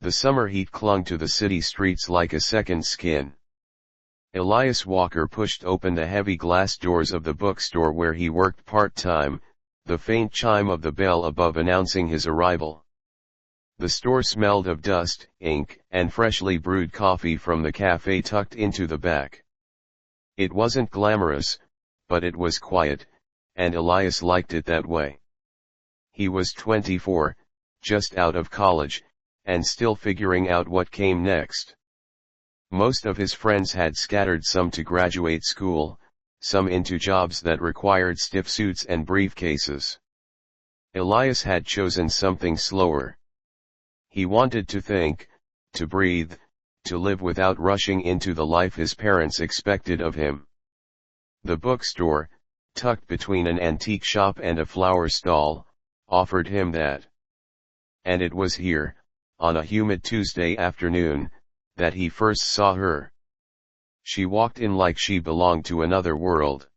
The summer heat clung to the city streets like a second skin. Elias Walker pushed open the heavy glass doors of the bookstore where he worked part-time, the faint chime of the bell above announcing his arrival. The store smelled of dust, ink, and freshly brewed coffee from the cafe tucked into the back. It wasn't glamorous, but it was quiet, and Elias liked it that way. He was 24, just out of college, and still figuring out what came next. Most of his friends had scattered, some to graduate school, some into jobs that required stiff suits and briefcases. Elias had chosen something slower. He wanted to think, to breathe, to live without rushing into the life his parents expected of him. The bookstore, tucked between an antique shop and a flower stall, offered him that. And it was here, on a humid Tuesday afternoon, that he first saw her. She walked in like she belonged to another world.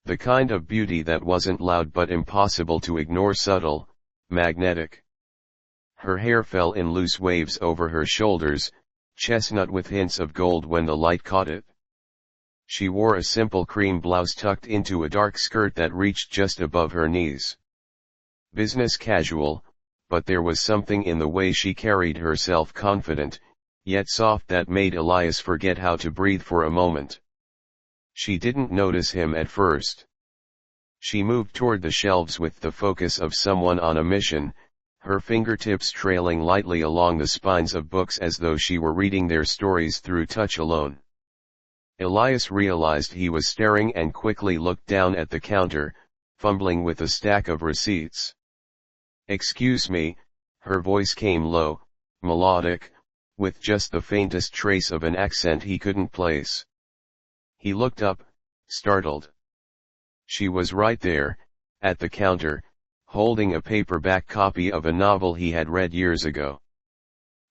The kind of beauty that wasn't loud but impossible to ignore, subtle, magnetic. Her hair fell in loose waves over her shoulders, chestnut with hints of gold when the light caught it. She wore a simple cream blouse tucked into a dark skirt that reached just above her knees. Business casual, but there was something in the way she carried herself, confident, yet soft, that made Elias forget how to breathe for a moment. She didn't notice him at first. She moved toward the shelves with the focus of someone on a mission, her fingertips trailing lightly along the spines of books as though she were reading their stories through touch alone. Elias realized he was staring and quickly looked down at the counter, fumbling with a stack of receipts. "Excuse me," her voice came low, melodic, with just the faintest trace of an accent he couldn't place. He looked up, startled. She was right there, at the counter, holding a paperback copy of a novel he had read years ago.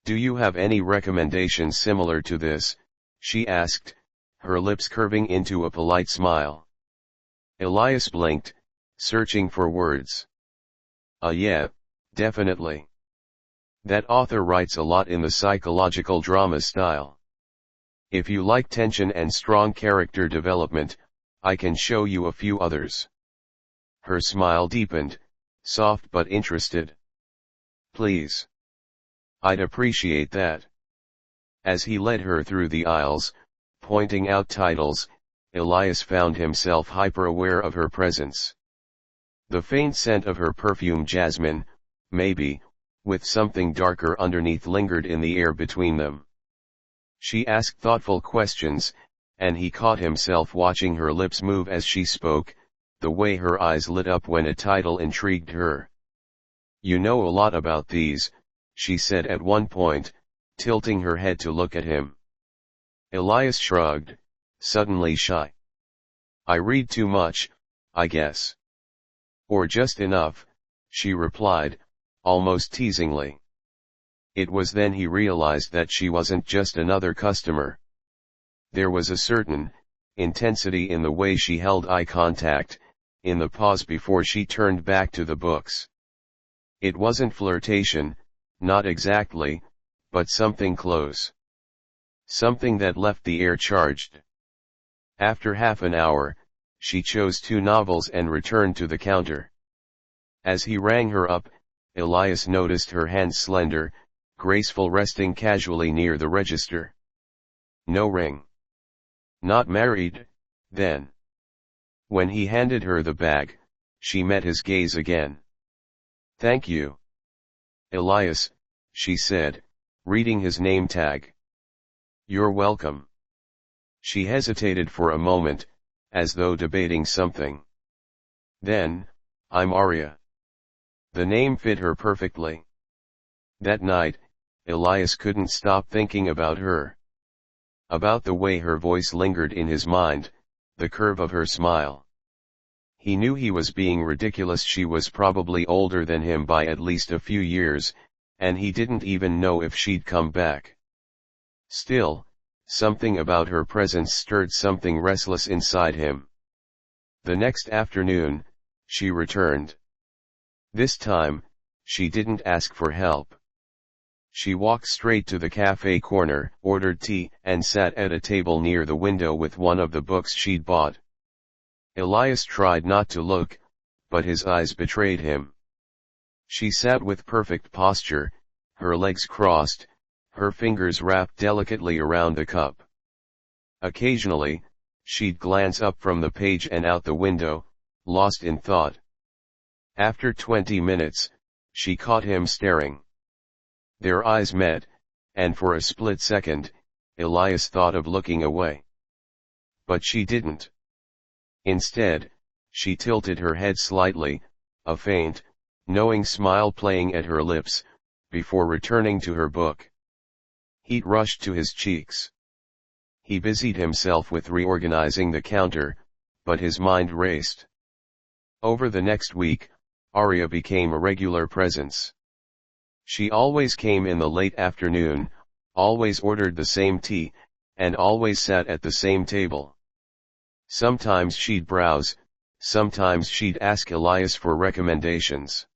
"Do you have any recommendations similar to this?" she asked, her lips curving into a polite smile. Elias blinked, searching for words. Yeah, definitely. That author writes a lot in the psychological drama style. If you like tension and strong character development, I can show you a few others." Her smile deepened, soft but interested. "Please. I'd appreciate that." As he led her through the aisles, pointing out titles, Elias found himself hyper-aware of her presence. The faint scent of her perfume, jasmine, maybe, with something darker underneath, lingered in the air between them. She asked thoughtful questions, and he caught himself watching her lips move as she spoke, the way her eyes lit up when a title intrigued her. "You know a lot about these," she said at one point, tilting her head to look at him. Elias shrugged, suddenly shy. "I read too much, I guess." "Or just enough," she replied, almost teasingly. It was then he realized that she wasn't just another customer. There was a certain intensity in the way she held eye contact, in the pause before she turned back to the books. It wasn't flirtation, not exactly, but something close. Something that left the air charged. After half an hour, she chose 2 novels and returned to the counter. As he rang her up, Elias noticed her hands, slender, graceful, resting casually near the register. No ring. Not married, then. When he handed her the bag, she met his gaze again. "Thank you." "Elias," she said, reading his name tag. "You're welcome." She hesitated for a moment, as though debating something. Then, "I'm Arya." The name fit her perfectly. That night, Elias couldn't stop thinking about her. About the way her voice lingered in his mind, the curve of her smile. He knew he was being ridiculous. She was probably older than him by at least a few years, and he didn't even know if she'd come back. Still, something about her presence stirred something restless inside him. The next afternoon, she returned. This time, she didn't ask for help. She walked straight to the cafe corner, ordered tea, and sat at a table near the window with one of the books she'd bought. Elias tried not to look, but his eyes betrayed him. She sat with perfect posture, her legs crossed, her fingers wrapped delicately around the cup. Occasionally, she'd glance up from the page and out the window, lost in thought. After 20 minutes, she caught him staring. Their eyes met, and for a split second, Elias thought of looking away. But she didn't. Instead, she tilted her head slightly, a faint, knowing smile playing at her lips, before returning to her book. Heat rushed to his cheeks. He busied himself with reorganizing the counter, but his mind raced. Over the next week, Arya became a regular presence. She always came in the late afternoon, always ordered the same tea, and always sat at the same table. Sometimes she'd browse, sometimes she'd ask Elias for recommendations.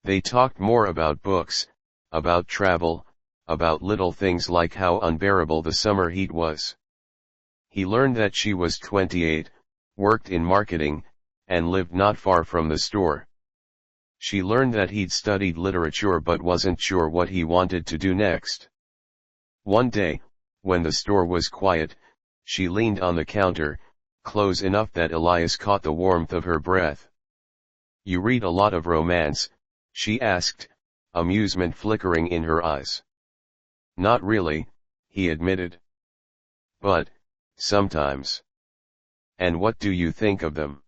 They talked more about books, about travel, about little things like how unbearable the summer heat was. He learned that she was 28, worked in marketing, and lived not far from the store. She learned that he'd studied literature but wasn't sure what he wanted to do next. One day, when the store was quiet, she leaned on the counter, close enough that Elias caught the warmth of her breath. "You read a lot of romance?" she asked, amusement flickering in her eyes. "Not really," he admitted. "But, sometimes." "And what do you think of them?"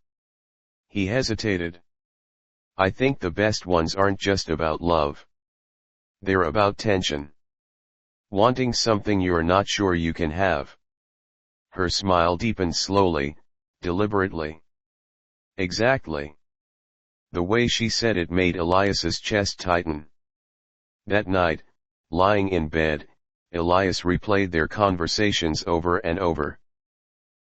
He hesitated. "I think the best ones aren't just about love. They're about tension. Wanting something you're not sure you can have." Her smile deepened slowly, deliberately. "Exactly." The way she said it made Elias's chest tighten. That night, lying in bed, Elias replayed their conversations over and over.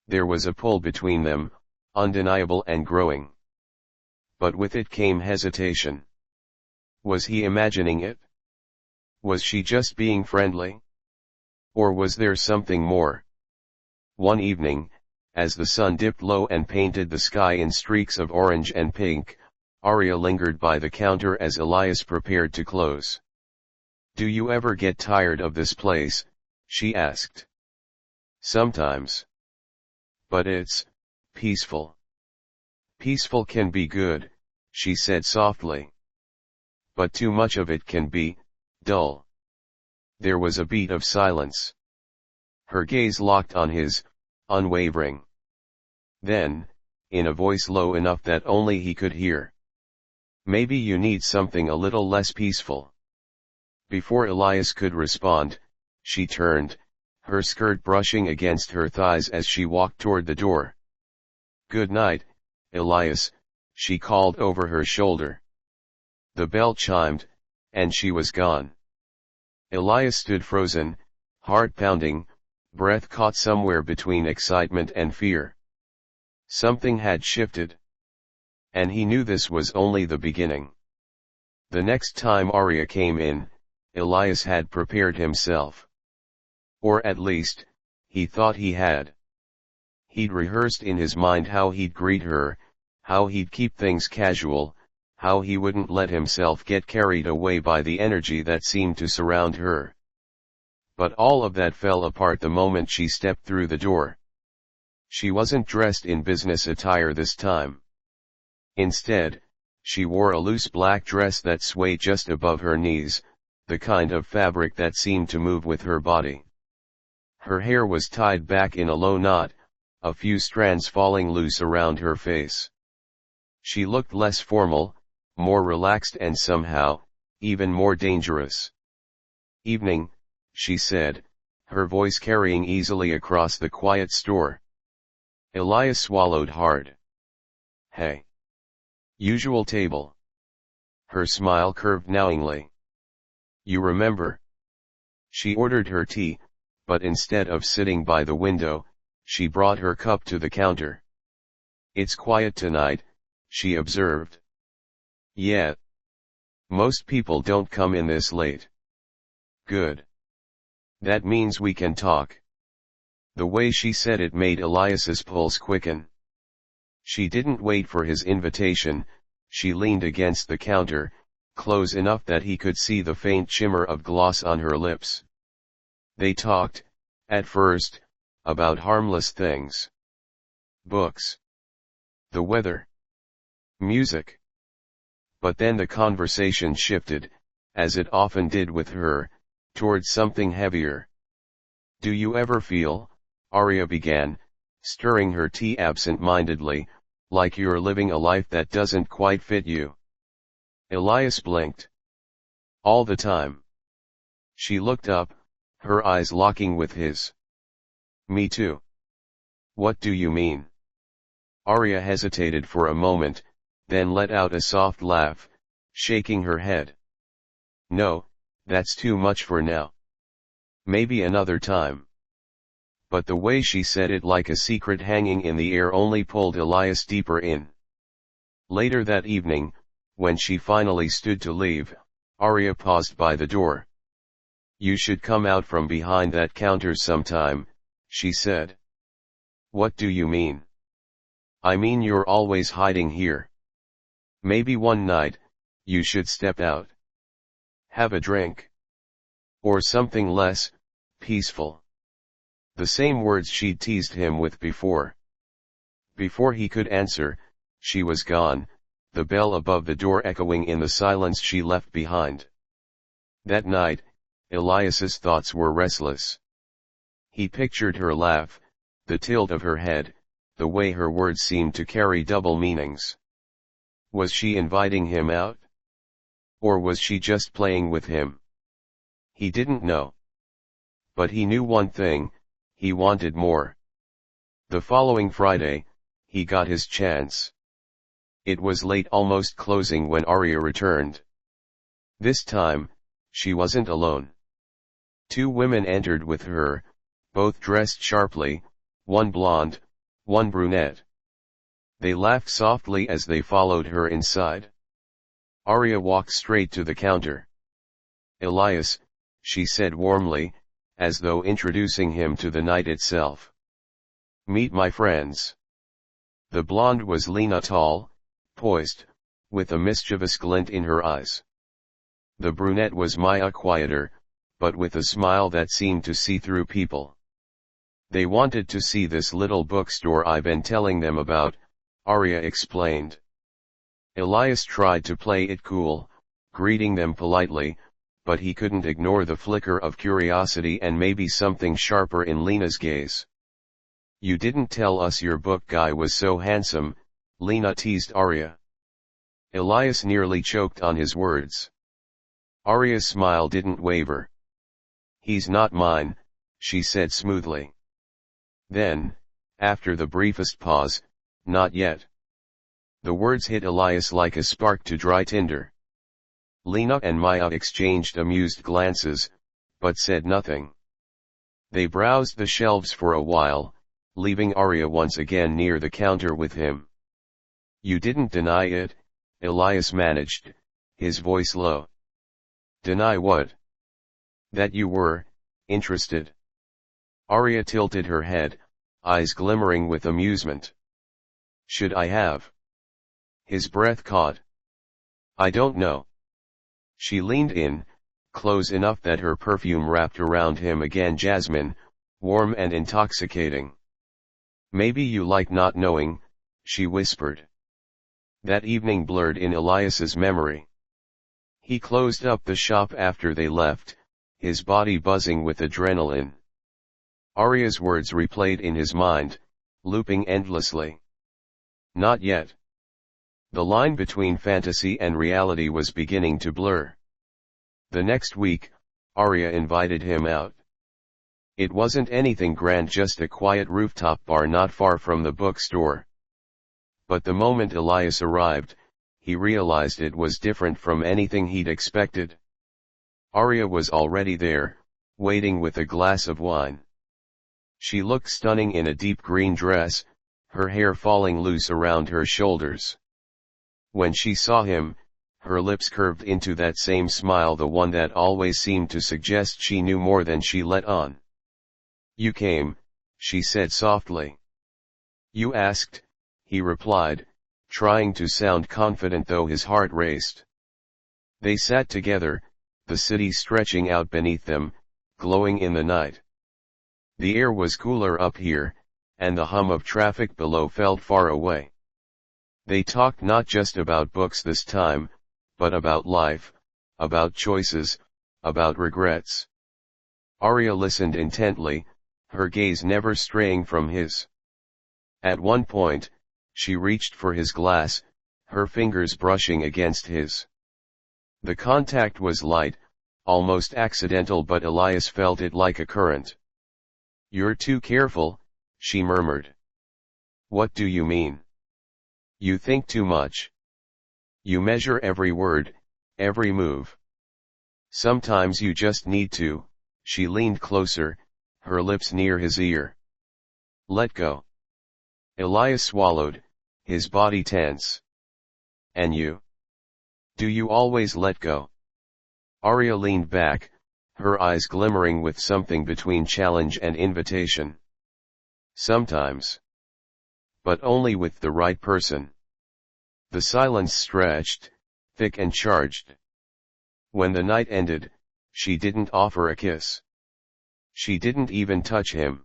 There was a pull between them, undeniable and growing. But with it came hesitation. Was he imagining it? Was she just being friendly? Or was there something more? One evening, as the sun dipped low and painted the sky in streaks of orange and pink, Arya lingered by the counter as Elias prepared to close. "Do you ever get tired of this place?" she asked. "Sometimes. But it's peaceful." "Peaceful can be good," she said softly. "But too much of it can be dull." There was a beat of silence. Her gaze locked on his, unwavering. Then, in a voice low enough that only he could hear, "Maybe you need something a little less peaceful." Before Elias could respond, she turned, her skirt brushing against her thighs as she walked toward the door. "Good night, Elias," she called over her shoulder. The bell chimed, and she was gone. Elias stood frozen, heart pounding, breath caught somewhere between excitement and fear. Something had shifted. And he knew this was only the beginning. The next time Arya came in, Elias had prepared himself. Or at least, he thought he had. He'd rehearsed in his mind how he'd greet her, how he'd keep things casual, how he wouldn't let himself get carried away by the energy that seemed to surround her. But all of that fell apart the moment she stepped through the door. She wasn't dressed in business attire this time. Instead, she wore a loose black dress that swayed just above her knees, the kind of fabric that seemed to move with her body. Her hair was tied back in a low knot, a few strands falling loose around her face. She looked less formal, more relaxed and somehow, even more dangerous. "Evening," she said, her voice carrying easily across the quiet store. Elias swallowed hard. "Hey. Usual table." Her smile curved knowingly. "You remember?" She ordered her tea, but instead of sitting by the window, she brought her cup to the counter. "It's quiet tonight," she observed. "Yeah. Most people don't come in this late." Good. That means we can talk. The way she said it made Elias's pulse quicken. She didn't wait for his invitation, she leaned against the counter, close enough that he could see the faint shimmer of gloss on her lips. They talked, at first, about harmless things. Books. The weather. Music. But then the conversation shifted, as it often did with her, towards something heavier. Do you ever feel, Arya began, stirring her tea absent-mindedly, like you're living a life that doesn't quite fit you? Elias blinked. All the time. She looked up, her eyes locking with his. Me too. What do you mean? Arya hesitated for a moment, then let out a soft laugh, shaking her head. No, that's too much for now. Maybe another time. But the way she said it like a secret hanging in the air only pulled Elias deeper in. Later that evening, when she finally stood to leave, Arya paused by the door. You should come out from behind that counter sometime, she said. What do you mean? I mean you're always hiding here. Maybe one night, you should step out. Have a drink. Or something less peaceful. The same words she'd teased him with before. Before he could answer, she was gone, the bell above the door echoing in the silence she left behind. That night, Elias's thoughts were restless. He pictured her laugh, the tilt of her head, the way her words seemed to carry double meanings. Was she inviting him out? Or was she just playing with him? He didn't know. But he knew one thing, he wanted more. The following Friday, he got his chance. It was late, almost closing, when Arya returned. This time, she wasn't alone. Two women entered with her, both dressed sharply, one blonde, one brunette. They laughed softly as they followed her inside. Arya walked straight to the counter. Elias, she said warmly, as though introducing him to the night itself. Meet my friends. The blonde was Lena, tall, poised, with a mischievous glint in her eyes. The brunette was Maya, quieter, but with a smile that seemed to see through people. They wanted to see this little bookstore I've been telling them about, Arya explained. Elias tried to play it cool, greeting them politely, but he couldn't ignore the flicker of curiosity and maybe something sharper in Lena's gaze. You didn't tell us your book guy was so handsome, Lena teased Arya. Elias nearly choked on his words. Arya's smile didn't waver. He's not mine, she said smoothly. Then, after the briefest pause, not yet. The words hit Elias like a spark to dry tinder. Lena and Maya exchanged amused glances, but said nothing. They browsed the shelves for a while, leaving Arya once again near the counter with him. You didn't deny it, Elias managed, his voice low. Deny what? That you were interested. Arya tilted her head, eyes glimmering with amusement. Should I have? His breath caught. I don't know. She leaned in, close enough that her perfume wrapped around him again, jasmine, warm and intoxicating. Maybe you like not knowing, she whispered. That evening blurred in Elias's memory. He closed up the shop after they left, his body buzzing with adrenaline. Arya's words replayed in his mind, looping endlessly. Not yet. The line between fantasy and reality was beginning to blur. The next week, Arya invited him out. It wasn't anything grand, just a quiet rooftop bar not far from the bookstore. But the moment Elias arrived, he realized it was different from anything he'd expected. Arya was already there, waiting with a glass of wine. She looked stunning in a deep green dress, her hair falling loose around her shoulders. When she saw him, her lips curved into that same smile, the one that always seemed to suggest she knew more than she let on. "You came," she said softly. "You asked," he replied, trying to sound confident though his heart raced. They sat together, the city stretching out beneath them, glowing in the night. The air was cooler up here, and the hum of traffic below felt far away. They talked not just about books this time, but about life, about choices, about regrets. Arya listened intently, her gaze never straying from his. At one point, she reached for his glass, her fingers brushing against his. The contact was light, almost accidental, but Elias felt it like a current. "You're too careful," she murmured. "What do you mean?" "You think too much. You measure every word, every move. Sometimes you just need to." She leaned closer, her lips near his ear. "Let go." Elias swallowed, his body tense. "And you? Do you always let go?" Arya leaned back, her eyes glimmering with something between challenge and invitation. "Sometimes. But only with the right person." The silence stretched, thick and charged. When the night ended, she didn't offer a kiss. She didn't even touch him.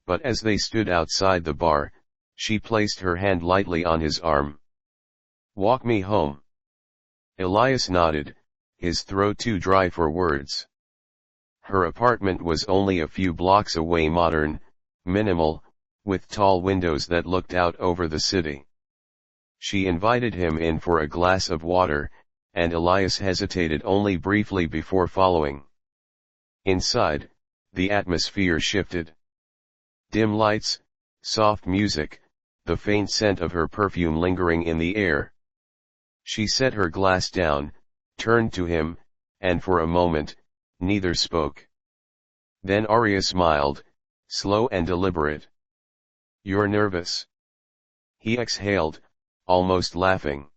But as they stood outside the bar, she placed her hand lightly on his arm. "Walk me home." Elias nodded, his throat too dry for words. Her apartment was only a few blocks away, modern, minimal, with tall windows that looked out over the city. She invited him in for a glass of water, and Elias hesitated only briefly before following. Inside, the atmosphere shifted. Dim lights, soft music, the faint scent of her perfume lingering in the air. She set her glass down, turned to him, and for a moment, neither spoke. Then Arya smiled, slow and deliberate. "You're nervous." He exhaled, almost laughing.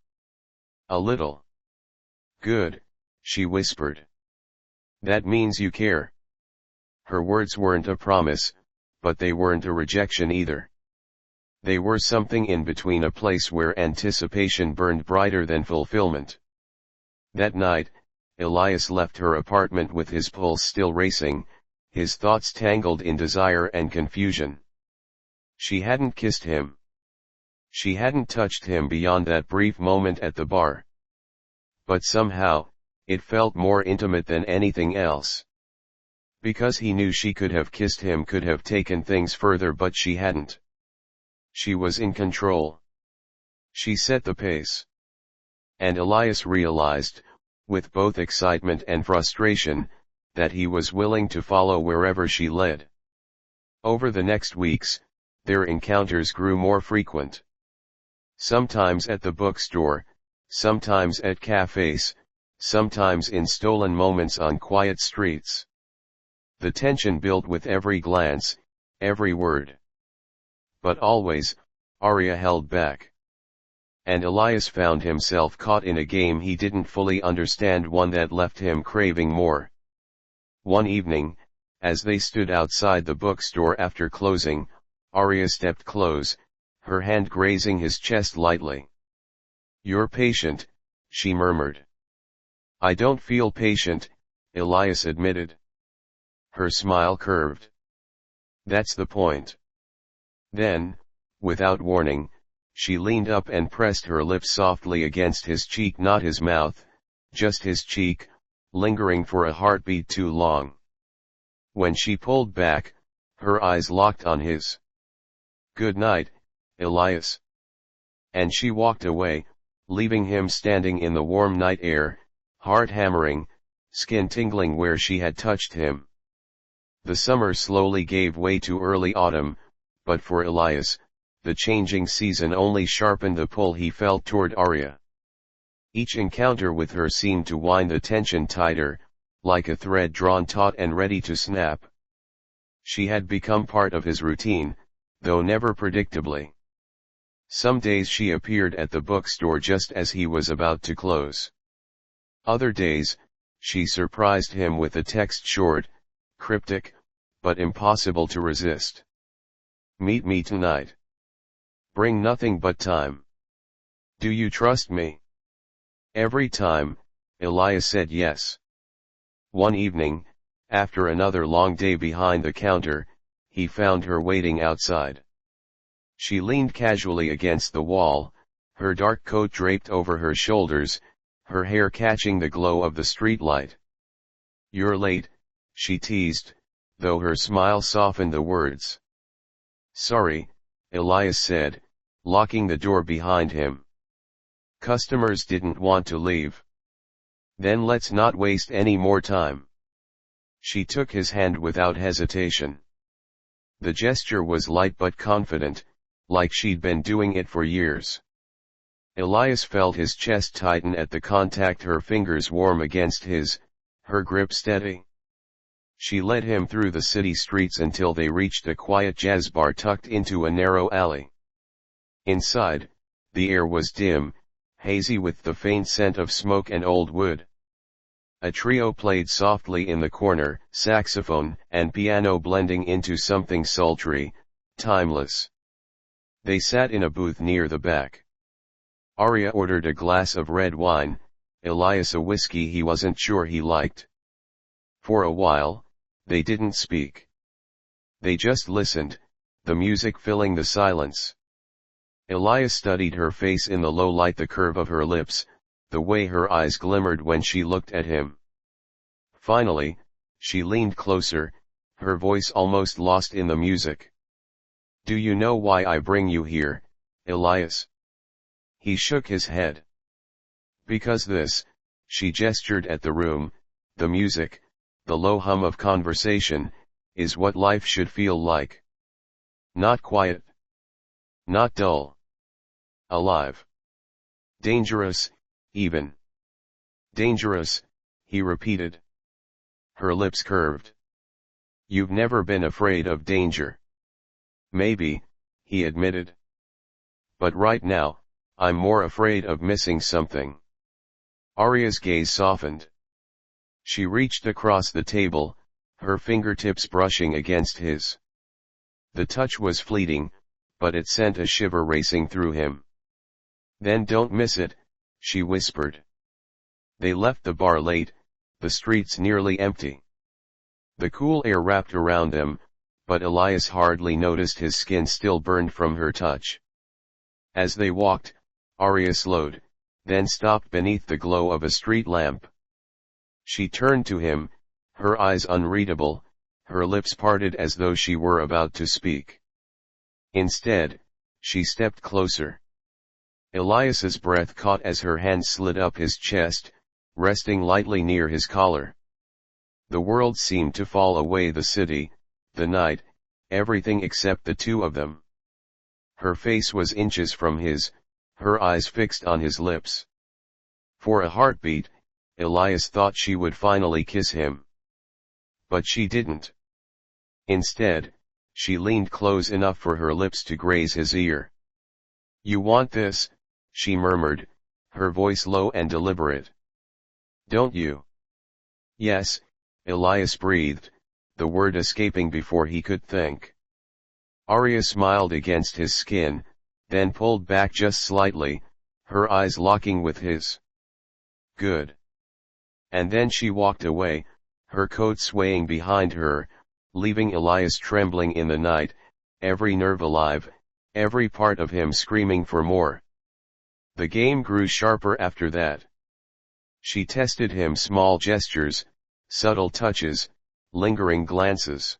"A little." "Good," she whispered. "That means you care." Her words weren't a promise, but they weren't a rejection either. They were something in between, a place where anticipation burned brighter than fulfillment. That night, Elias left her apartment with his pulse still racing, his thoughts tangled in desire and confusion. She hadn't kissed him. She hadn't touched him beyond that brief moment at the bar. But somehow, it felt more intimate than anything else. Because he knew she could have kissed him, could have taken things further, but she hadn't. She was in control. She set the pace. And Elias realized, with both excitement and frustration, that he was willing to follow wherever she led. Over the next weeks, their encounters grew more frequent. Sometimes at the bookstore, sometimes at cafes, sometimes in stolen moments on quiet streets. The tension built with every glance, every word. But always, Arya held back. And Elias found himself caught in a game he didn't fully understand, one that left him craving more. One evening, as they stood outside the bookstore after closing, Arya stepped close, her hand grazing his chest lightly. "You're patient," she murmured. "I don't feel patient," Elias admitted. Her smile curved. "That's the point." Then, without warning, she leaned up and pressed her lips softly against his cheek, not his mouth, just his cheek, lingering for a heartbeat too long. When she pulled back, her eyes locked on his. "Good night, Elias." And she walked away, leaving him standing in the warm night air, heart hammering, skin tingling where she had touched him. The summer slowly gave way to early autumn, but for Elias, the changing season only sharpened the pull he felt toward Arya. Each encounter with her seemed to wind the tension tighter, like a thread drawn taut and ready to snap. She had become part of his routine, though never predictably. Some days she appeared at the bookstore just as he was about to close. Other days, she surprised him with a text short, cryptic, but impossible to resist. Meet me tonight. Bring nothing but time. Do you trust me? Every time, Elias said yes. One evening, after another long day behind the counter, he found her waiting outside. She leaned casually against the wall, her dark coat draped over her shoulders, her hair catching the glow of the streetlight. "You're late," she teased, though her smile softened the words. "Sorry," Elias said, locking the door behind him. "Customers didn't want to leave." "Then let's not waste any more time." She took his hand without hesitation. The gesture was light but confident, like she'd been doing it for years. Elias felt his chest tighten at the contact, her fingers warm against his, her grip steady. She led him through the city streets until they reached a quiet jazz bar tucked into a narrow alley. Inside, the air was dim, hazy with the faint scent of smoke and old wood. A trio played softly in the corner, saxophone and piano blending into something sultry, timeless. They sat in a booth near the back. Arya ordered a glass of red wine, Elias a whiskey he wasn't sure he liked. For a while, they didn't speak. They just listened, the music filling the silence. Elias studied her face in the low light, the curve of her lips, the way her eyes glimmered when she looked at him. Finally, she leaned closer, her voice almost lost in the music. "Do you know why I bring you here, Elias?" He shook his head. "Because this," she gestured at the room, "the music, the low hum of conversation, is what life should feel like. Not quiet. Not dull. Alive. Dangerous, even." "Dangerous," he repeated. Her lips curved. "You've never been afraid of danger." "Maybe," he admitted. "But right now, I'm more afraid of missing something." Arya's gaze softened. She reached across the table, her fingertips brushing against his. The touch was fleeting, but it sent a shiver racing through him. "Then don't miss it," she whispered. They left the bar late, the streets nearly empty. The cool air wrapped around them, but Elias hardly noticed his skin still burned from her touch. As they walked, Arya slowed, then stopped beneath the glow of a street lamp. She turned to him, her eyes unreadable, her lips parted as though she were about to speak. Instead, she stepped closer. Elias's breath caught as her hand slid up his chest, resting lightly near his collar. The world seemed to fall away, the city, the night, everything except the two of them. Her face was inches from his, her eyes fixed on his lips. For a heartbeat, Elias thought she would finally kiss him. But she didn't. Instead, she leaned close enough for her lips to graze his ear. "You want this?" she murmured, her voice low and deliberate. "Don't you?" "Yes," Elias breathed, the word escaping before he could think. Arya smiled against his skin, then pulled back just slightly, her eyes locking with his. "Good." And then she walked away, her coat swaying behind her, leaving Elias trembling in the night, every nerve alive, every part of him screaming for more. The game grew sharper after that. She tested him, small gestures, subtle touches, lingering glances.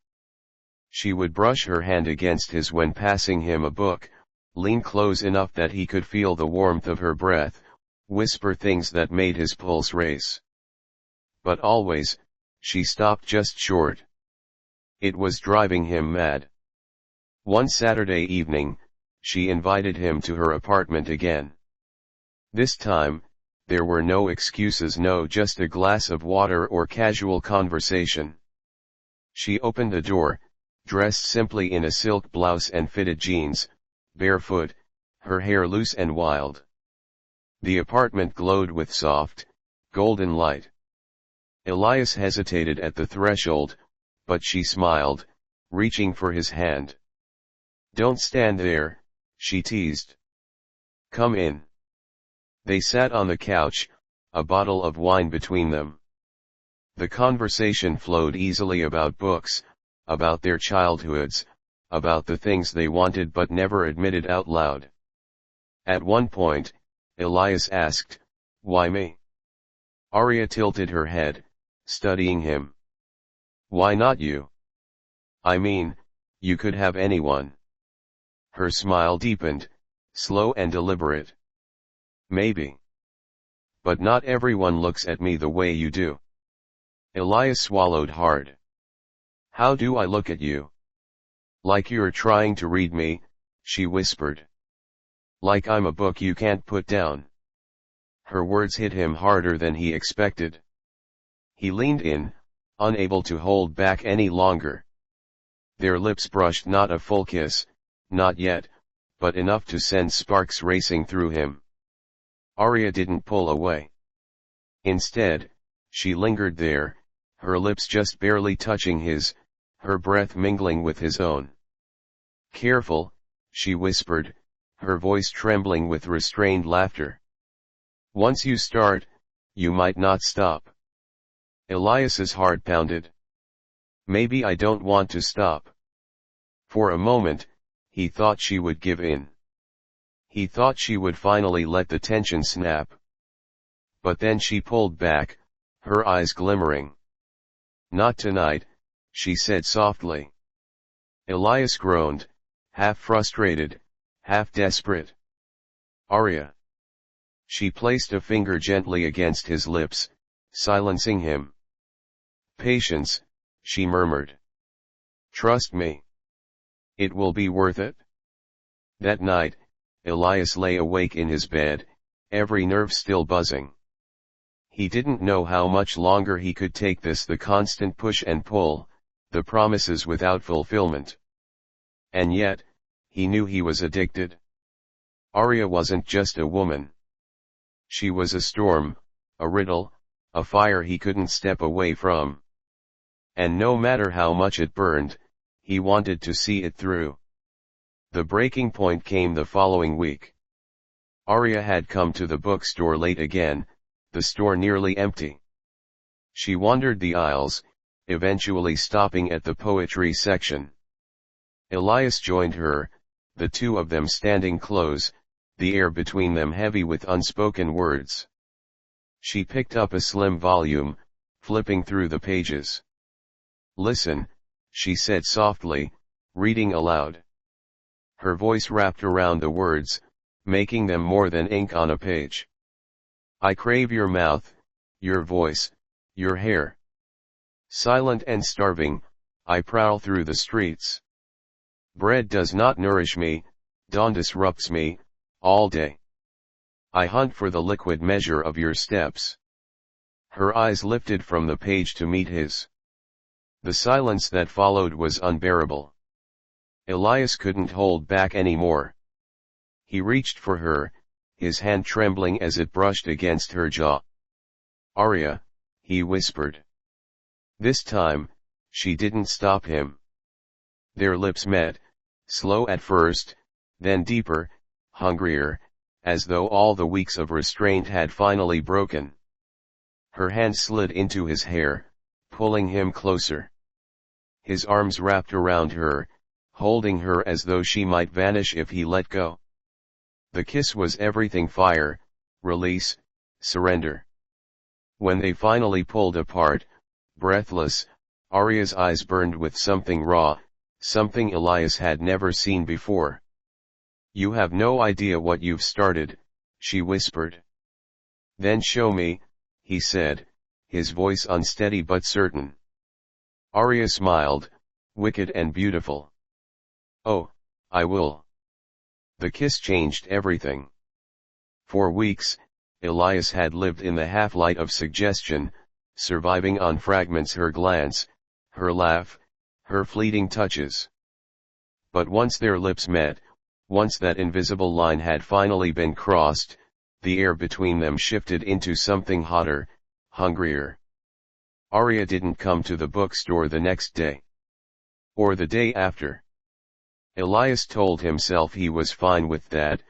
She would brush her hand against his when passing him a book, lean close enough that he could feel the warmth of her breath, whisper things that made his pulse race. But always, she stopped just short. It was driving him mad. One Saturday evening, she invited him to her apartment again. This time, there were no excuses, no just a glass of water or casual conversation. She opened the door, dressed simply in a silk blouse and fitted jeans, barefoot, her hair loose and wild. The apartment glowed with soft, golden light. Elias hesitated at the threshold, but she smiled, reaching for his hand. "Don't stand there," she teased. "Come in." They sat on the couch, a bottle of wine between them. The conversation flowed easily about books, about their childhoods, about the things they wanted but never admitted out loud. At one point, Elias asked, "Why me?" Arya tilted her head, studying him. "Why not you? I mean, you could have anyone." Her smile deepened, slow and deliberate. "Maybe. But not everyone looks at me the way you do." Elias swallowed hard. "How do I look at you?" "Like you're trying to read me," she whispered. "Like I'm a book you can't put down." Her words hit him harder than he expected. He leaned in, unable to hold back any longer. Their lips brushed, not a full kiss, not yet, but enough to send sparks racing through him. Arya didn't pull away. Instead, she lingered there, her lips just barely touching his, her breath mingling with his own. "Careful," she whispered, her voice trembling with restrained laughter. "Once you start, you might not stop." Elias's heart pounded. "Maybe I don't want to stop." For a moment, he thought she would give in. He thought she would finally let the tension snap. But then she pulled back, her eyes glimmering. "Not tonight," she said softly. Elias groaned, half frustrated, half desperate. "Arya." She placed a finger gently against his lips, silencing him. "Patience," she murmured. "Trust me. It will be worth it." That night, Elias lay awake in his bed, every nerve still buzzing. He didn't know how much longer he could take this, the constant push and pull, the promises without fulfillment. And yet, he knew he was addicted. Arya wasn't just a woman. She was a storm, a riddle, a fire he couldn't step away from. And no matter how much it burned, he wanted to see it through. The breaking point came the following week. Arya had come to the bookstore late again, the store nearly empty. She wandered the aisles, eventually stopping at the poetry section. Elias joined her, the two of them standing close, the air between them heavy with unspoken words. She picked up a slim volume, flipping through the pages. "Listen," she said softly, reading aloud. Her voice wrapped around the words, making them more than ink on a page. "I crave your mouth, your voice, your hair. Silent and starving, I prowl through the streets. Bread does not nourish me, dawn disrupts me, all day. I hunt for the liquid measure of your steps." Her eyes lifted from the page to meet his. The silence that followed was unbearable. Elias couldn't hold back anymore. He reached for her, his hand trembling as it brushed against her jaw. "Arya," he whispered. This time, she didn't stop him. Their lips met, slow at first, then deeper, hungrier, as though all the weeks of restraint had finally broken. Her hand slid into his hair, pulling him closer. His arms wrapped around her, holding her as though she might vanish if he let go. The kiss was everything: fire, release, surrender. When they finally pulled apart, breathless, Arya's eyes burned with something raw, something Elias had never seen before. "You have no idea what you've started," she whispered. "Then show me," he said, his voice unsteady but certain. Arya smiled, wicked and beautiful. "Oh, I will." The kiss changed everything. For weeks, Elias had lived in the half-light of suggestion, surviving on fragments: her glance, her laugh, her fleeting touches. But once their lips met, Once that invisible line had finally been crossed, the air between them shifted into something hotter, hungrier. Arya didn't come to the bookstore the next day. Or the day after. Elias told himself he was fine with that,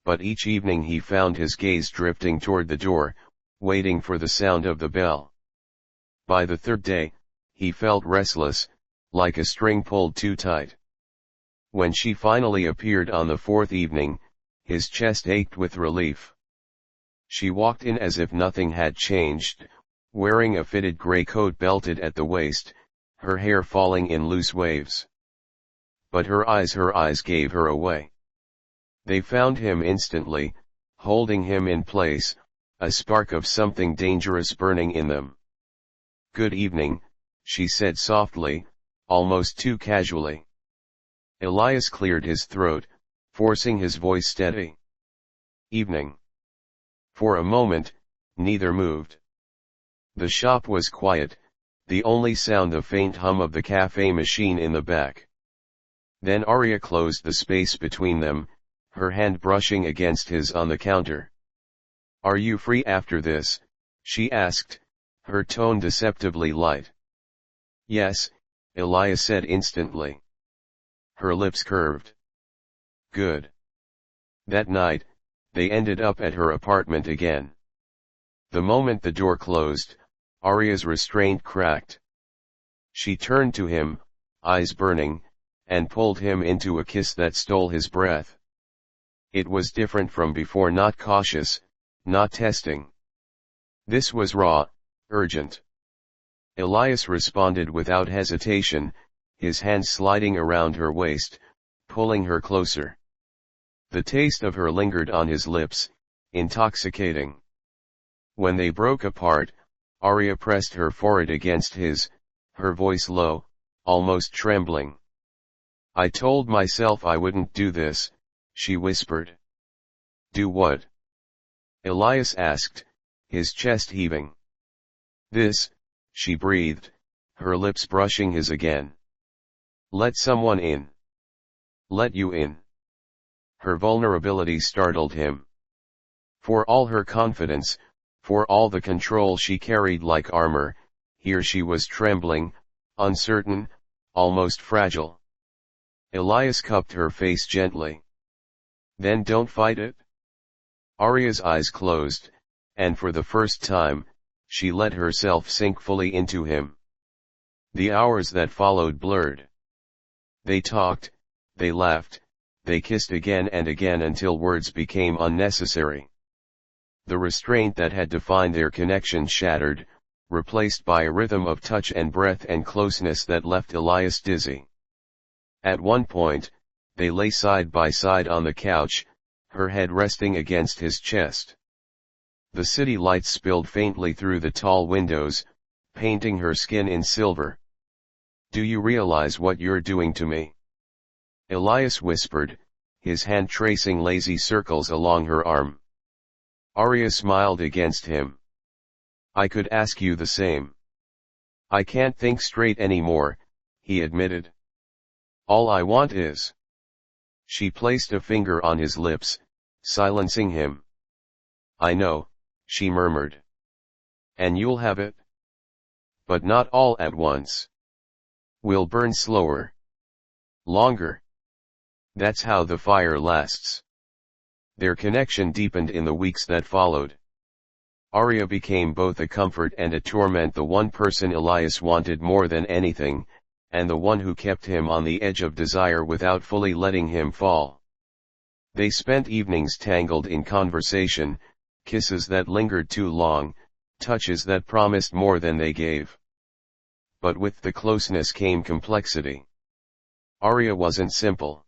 but each evening he found his gaze drifting toward the door, waiting for the sound of the bell. By the third day, he felt restless, like a string pulled too tight. When she finally appeared on the fourth evening, his chest ached with relief. She walked in as if nothing had changed, wearing a fitted gray coat belted at the waist, her hair falling in loose waves. But her eyes gave her away. They found him instantly, holding him in place, a spark of something dangerous burning in them. "Good evening," she said softly, almost too casually. Elias cleared his throat, forcing his voice steady. "Evening." For a moment, neither moved. The shop was quiet, the only sound the faint hum of the cafe machine in the back. Then Arya closed the space between them, her hand brushing against his on the counter. "Are you free after this?" she asked, her tone deceptively light. "Yes," Elias said instantly. Her lips curved. "Good." That night, they ended up at her apartment again. The moment the door closed, Arya's restraint cracked. She turned to him, eyes burning, and pulled him into a kiss that stole his breath. It was different from before, not cautious, not testing. This was raw, urgent. Elias responded without hesitation, his hands sliding around her waist, pulling her closer. The taste of her lingered on his lips, intoxicating. When they broke apart, Arya pressed her forehead against his, her voice low, almost trembling. "I told myself I wouldn't do this," she whispered. "Do what?" Elias asked, his chest heaving. "This," she breathed, her lips brushing his again. "Let someone in." "Let you in?" Her vulnerability startled him. For all her confidence, for all the control she carried like armor, here she was trembling, uncertain, almost fragile. Elias cupped her face gently. "Then don't fight it?" Arya's eyes closed, and for the first time, she let herself sink fully into him. The hours that followed blurred. They talked, they laughed, they kissed again and again until words became unnecessary. The restraint that had defined their connection shattered, replaced by a rhythm of touch and breath and closeness that left Elias dizzy. At one point, they lay side by side on the couch, her head resting against his chest. The city lights spilled faintly through the tall windows, painting her skin in silver. "Do you realize what you're doing to me?" Elias whispered, his hand tracing lazy circles along her arm. Arya smiled against him. "I could ask you the same." "I can't think straight anymore," he admitted. "All I want is..." She placed a finger on his lips, silencing him. "I know," she murmured. "And you'll have it? But not all at once. We'll burn slower. Longer. That's how the fire lasts." Their connection deepened in the weeks that followed. Arya became both a comfort and a torment, the one person Elias wanted more than anything, and the one who kept him on the edge of desire without fully letting him fall. They spent evenings tangled in conversation, kisses that lingered too long, touches that promised more than they gave. But with the closeness came complexity. Arya wasn't simple.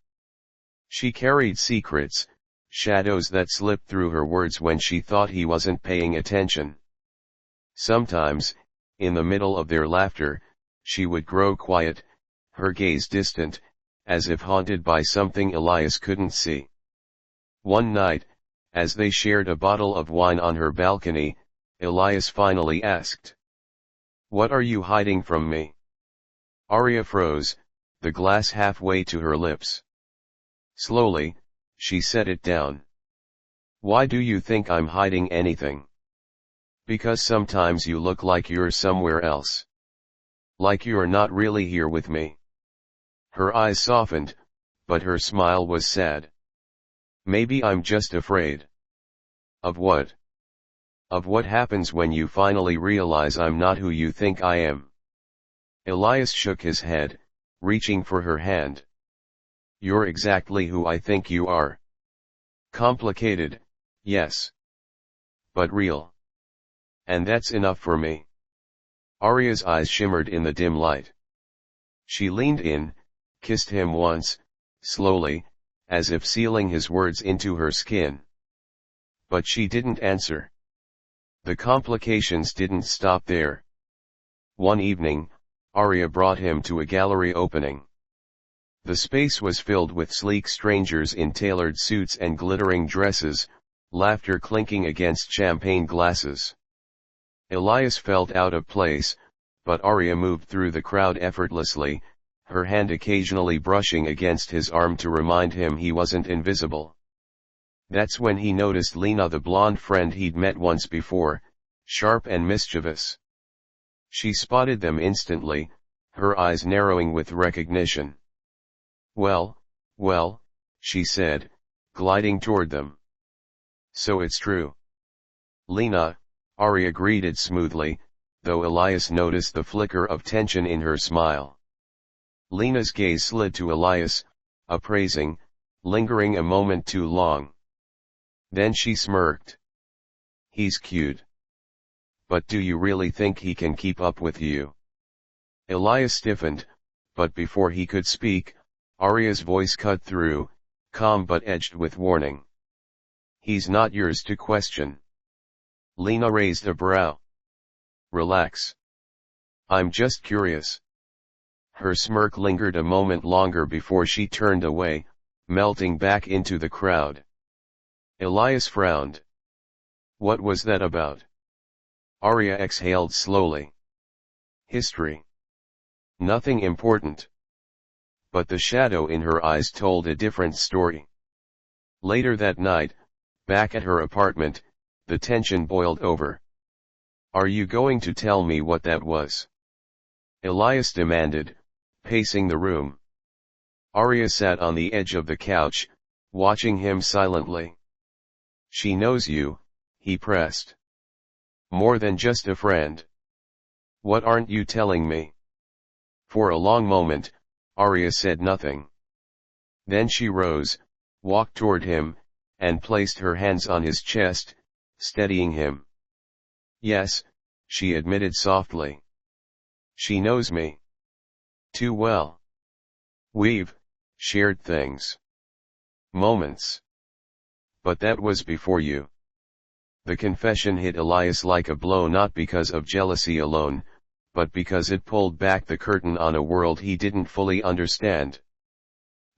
She carried secrets, shadows that slipped through her words when she thought he wasn't paying attention. Sometimes, in the middle of their laughter, she would grow quiet, her gaze distant, as if haunted by something Elias couldn't see. One night, as they shared a bottle of wine on her balcony, Elias finally asked, "What are you hiding from me?" Arya froze, the glass halfway to her lips. Slowly, She set it down. Why do you think I'm hiding anything? Because sometimes you look like you're somewhere else. Like you're not really here with me. Her eyes softened, but her smile was sad. Maybe I'm just afraid. Of what? Of what happens when you finally realize I'm not who you think I am. Elias shook his head, reaching for her hand. You're exactly who I think you are. Complicated, yes. But real. And that's enough for me. Arya's eyes shimmered in the dim light. She leaned in, kissed him once, slowly, as if sealing his words into her skin. But she didn't answer. The complications didn't stop there. One evening, Arya brought him to a gallery opening. The space was filled with sleek strangers in tailored suits and glittering dresses, laughter clinking against champagne glasses. Elias felt out of place, but Arya moved through the crowd effortlessly, her hand occasionally brushing against his arm to remind him he wasn't invisible. That's when he noticed Lena, the blonde friend he'd met once before, sharp and mischievous. She spotted them instantly, her eyes narrowing with recognition. Well, she said, gliding toward them. So it's true. Lena, Arya greeted smoothly, though Elias noticed the flicker of tension in her smile. Lena's gaze slid to Elias, appraising, lingering a moment too long. Then she smirked. He's cute. But do you really think he can keep up with you? Elias stiffened, but before he could speak, Arya's voice cut through, calm but edged with warning. He's not yours to question. Lena raised a brow. Relax. I'm just curious. Her smirk lingered a moment longer before she turned away, melting back into the crowd. Elias frowned. What was that about? Arya exhaled slowly. History. Nothing important. But the shadow in her eyes told a different story. Later that night, back at her apartment, the tension boiled over. Are you going to tell me what that was? Elias demanded, pacing the room. Arya sat on the edge of the couch, watching him silently. She knows you, he pressed. More than just a friend. What aren't you telling me? For a long moment, Arya said nothing. Then she rose, walked toward him, and placed her hands on his chest, steadying him. Yes, she admitted softly. She knows me. Too well. We've shared things. Moments. But that was before you. The confession hit Elias like a blow, not because of jealousy alone, but because it pulled back the curtain on a world he didn't fully understand.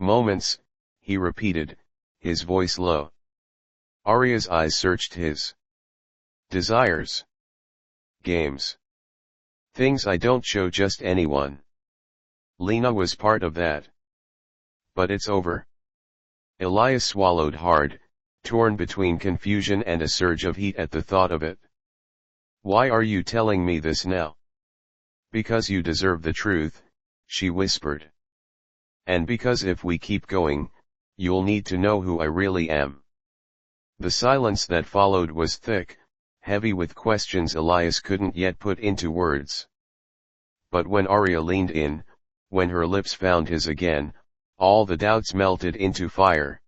Moments, he repeated, his voice low. Arya's eyes searched his. Desires. Games. Things I don't show just anyone. Lena was part of that. But it's over. Elias swallowed hard, torn between confusion and a surge of heat at the thought of it. Why are you telling me this now? Because you deserve the truth, she whispered. And because if we keep going, you'll need to know who I really am. The silence that followed was thick, heavy with questions Elias couldn't yet put into words. But when Arya leaned in, when her lips found his again, all the doubts melted into fire.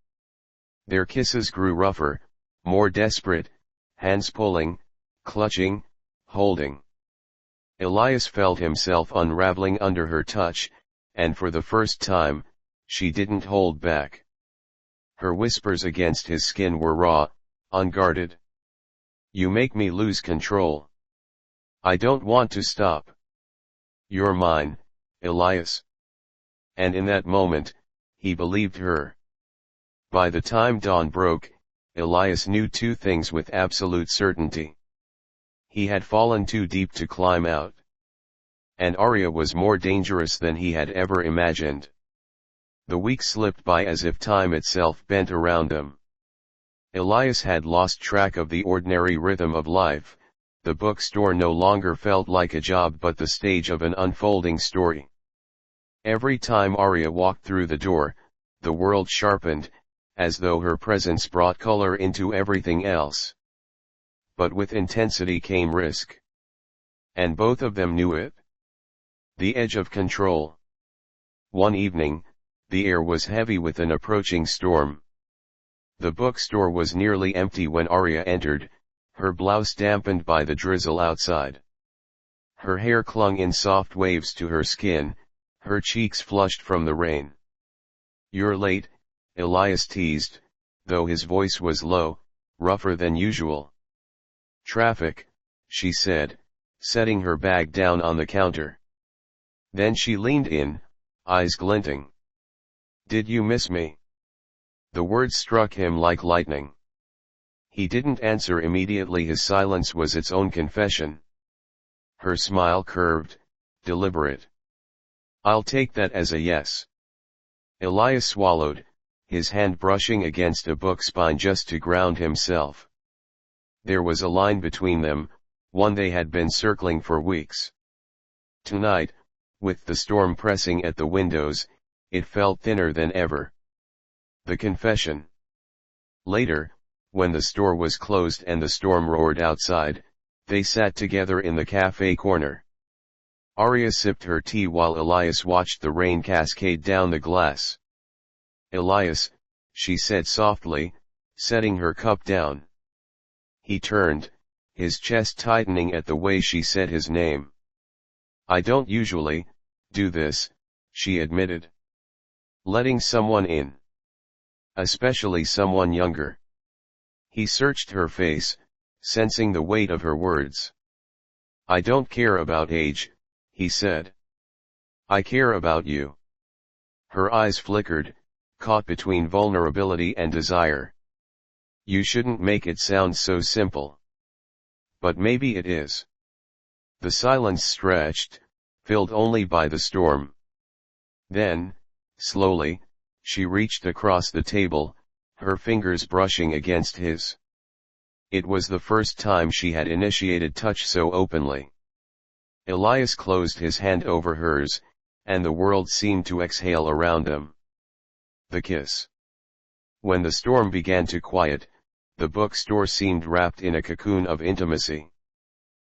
Their kisses grew rougher, more desperate, hands pulling, clutching, holding. Elias felt himself unraveling under her touch, and for the first time, she didn't hold back. Her whispers against his skin were raw, unguarded. You make me lose control. I don't want to stop. You're mine, Elias. And in that moment, he believed her. By the time dawn broke, Elias knew two things with absolute certainty. He had fallen too deep to climb out. And Arya was more dangerous than he had ever imagined. The weeks slipped by as if time itself bent around them. Elias had lost track of the ordinary rhythm of life. The bookstore no longer felt like a job but the stage of an unfolding story. Every time Arya walked through the door, the world sharpened, as though her presence brought color into everything else. But with intensity came risk. And both of them knew it. The edge of control. One evening, the air was heavy with an approaching storm. The bookstore was nearly empty when Arya entered, her blouse dampened by the drizzle outside. Her hair clung in soft waves to her skin, her cheeks flushed from the rain. "You're late," Elias teased, though his voice was low, rougher than usual. "Traffic," she said, setting her bag down on the counter. Then she leaned in, eyes glinting. "Did you miss me?" The words struck him like lightning. He didn't answer immediately. His silence was its own confession. Her smile curved, deliberate. "I'll take that as a yes." Elias swallowed, his hand brushing against a book spine just to ground himself. There was a line between them, one they had been circling for weeks. Tonight, with the storm pressing at the windows, it felt thinner than ever. The confession. Later, when the store was closed and the storm roared outside, they sat together in the cafe corner. Arya sipped her tea while Elias watched the rain cascade down the glass. "Elias," she said softly, setting her cup down. He turned, his chest tightening at the way she said his name. "I don't usually do this," she admitted. "Letting someone in. Especially someone younger." He searched her face, sensing the weight of her words. "I don't care about age," he said. "I care about you." Her eyes flickered, caught between vulnerability and desire. "You shouldn't make it sound so simple." "But maybe it is." The silence stretched, filled only by the storm. Then, slowly, she reached across the table, her fingers brushing against his. It was the first time she had initiated touch so openly. Elias closed his hand over hers, and the world seemed to exhale around them. The kiss. When the storm began to quiet, the bookstore seemed wrapped in a cocoon of intimacy.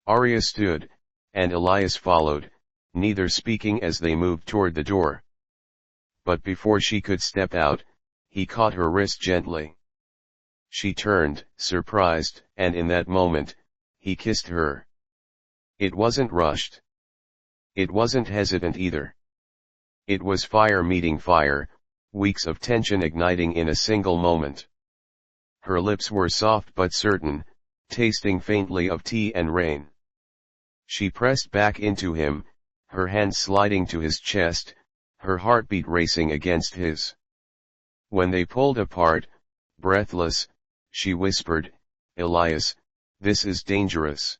Arya stood, and Elias followed, neither speaking as they moved toward the door. But before she could step out, he caught her wrist gently. She turned, surprised, and in that moment, he kissed her. It wasn't rushed. It wasn't hesitant either. It was fire meeting fire, weeks of tension igniting in a single moment. Her lips were soft but certain, tasting faintly of tea and rain. She pressed back into him, her hand sliding to his chest, her heartbeat racing against his. When they pulled apart, breathless, she whispered, "Elias, this is dangerous."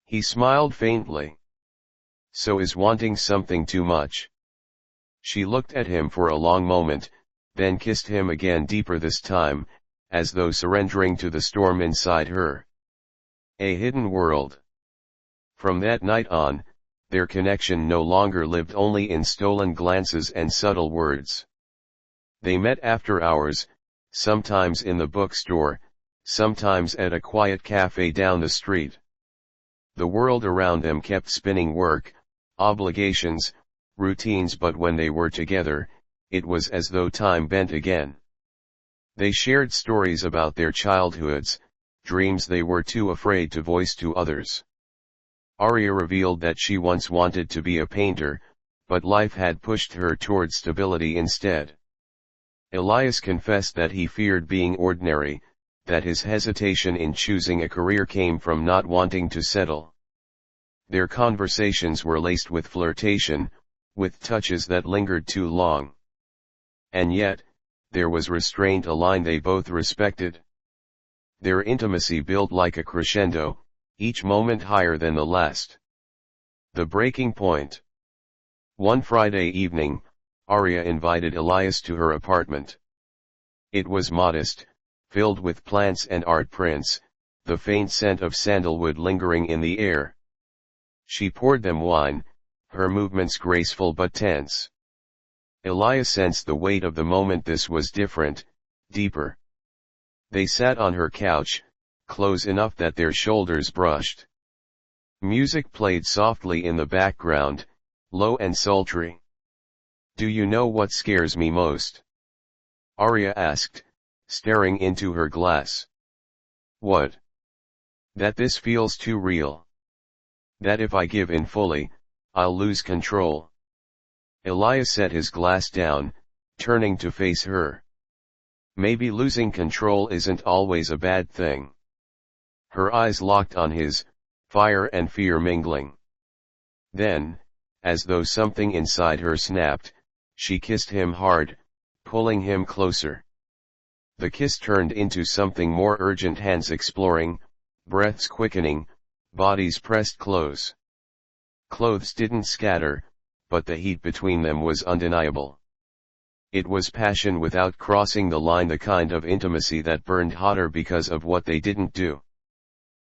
He smiled faintly. "So is wanting something too much." She looked at him for a long moment, then kissed him again, deeper this time, as though surrendering to the storm inside her. A hidden world. From that night on, their connection no longer lived only in stolen glances and subtle words. They met after hours, sometimes in the bookstore, sometimes at a quiet cafe down the street. The world around them kept spinning: work, obligations, routines, but when they were together, it was as though time bent again. They shared stories about their childhoods, dreams they were too afraid to voice to others. Arya revealed that she once wanted to be a painter, but life had pushed her toward stability instead. Elias confessed that he feared being ordinary, that his hesitation in choosing a career came from not wanting to settle. Their conversations were laced with flirtation, with touches that lingered too long. And yet, there was restraint, a line they both respected. Their intimacy built like a crescendo, each moment higher than the last. The breaking point. One Friday evening, Arya invited Elias to her apartment. It was modest, filled with plants and art prints, the faint scent of sandalwood lingering in the air. She poured them wine, her movements graceful but tense. Elias sensed the weight of the moment. This was different, deeper. They sat on her couch, close enough that their shoulders brushed. Music played softly in the background, low and sultry. "Do you know what scares me most?" Arya asked, staring into her glass. "What?" "That this feels too real. That if I give in fully, I'll lose control." Elias set his glass down, turning to face her. Maybe losing control isn't always a bad thing. Her eyes locked on his, fire and fear mingling. Then, as though something inside her snapped, she kissed him hard, pulling him closer. The kiss turned into something more urgent, hands exploring, breaths quickening, bodies pressed close. Clothes didn't scatter, but the heat between them was undeniable. It was passion without crossing the line, the kind of intimacy that burned hotter because of what they didn't do.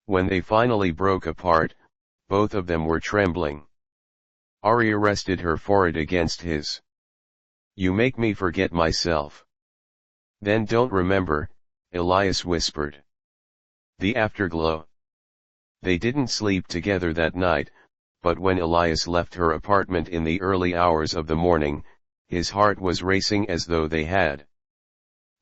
When they finally broke apart, both of them were trembling. Arya rested her forehead against his. "You make me forget myself." "Then don't remember," Elias whispered. The afterglow. They didn't sleep together that night, but when Elias left her apartment in the early hours of the morning, his heart was racing as though they had.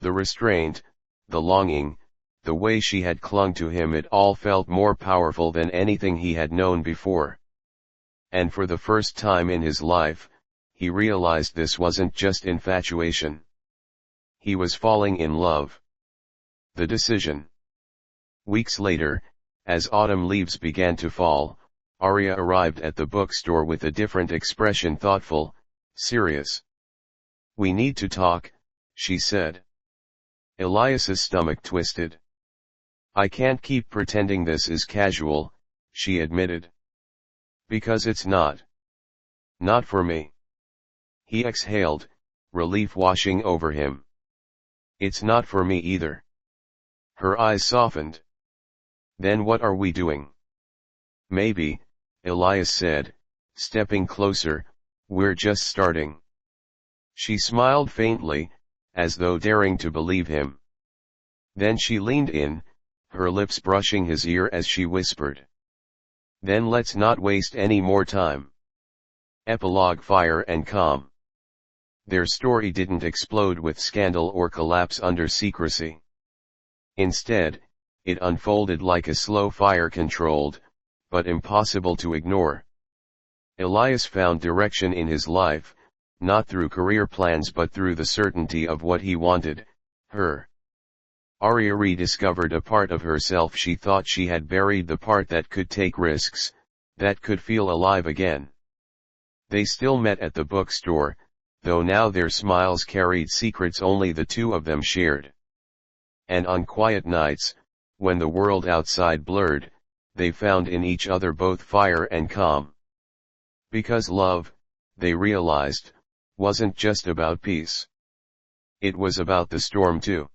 The restraint, the longing, the way she had clung to him, it all felt more powerful than anything he had known before. And for the first time in his life, he realized this wasn't just infatuation. He was falling in love. The decision. Weeks later, as autumn leaves began to fall, Arya arrived at the bookstore with a different expression, thoughtful, serious. "We need to talk," she said. Elias's stomach twisted. "I can't keep pretending this is casual," she admitted. "Because it's not. Not for me." He exhaled, relief washing over him. "It's not for me either." Her eyes softened. "Then what are we doing?" "Maybe," Elias said, stepping closer, "we're just starting." She smiled faintly, as though daring to believe him. Then she leaned in, her lips brushing his ear as she whispered. "Then let's not waste any more time." Epilogue: Fire and Calm. Their story didn't explode with scandal or collapse under secrecy. Instead, it unfolded like a slow fire, controlled, but impossible to ignore. Elias found direction in his life, not through career plans but through the certainty of what he wanted, her. Arya rediscovered a part of herself she thought she had buried, the part that could take risks, that could feel alive again. They still met at the bookstore, though now their smiles carried secrets only the two of them shared. And on quiet nights, when the world outside blurred, they found in each other both fire and calm. Because love, they realized, wasn't just about peace. It was about the storm too.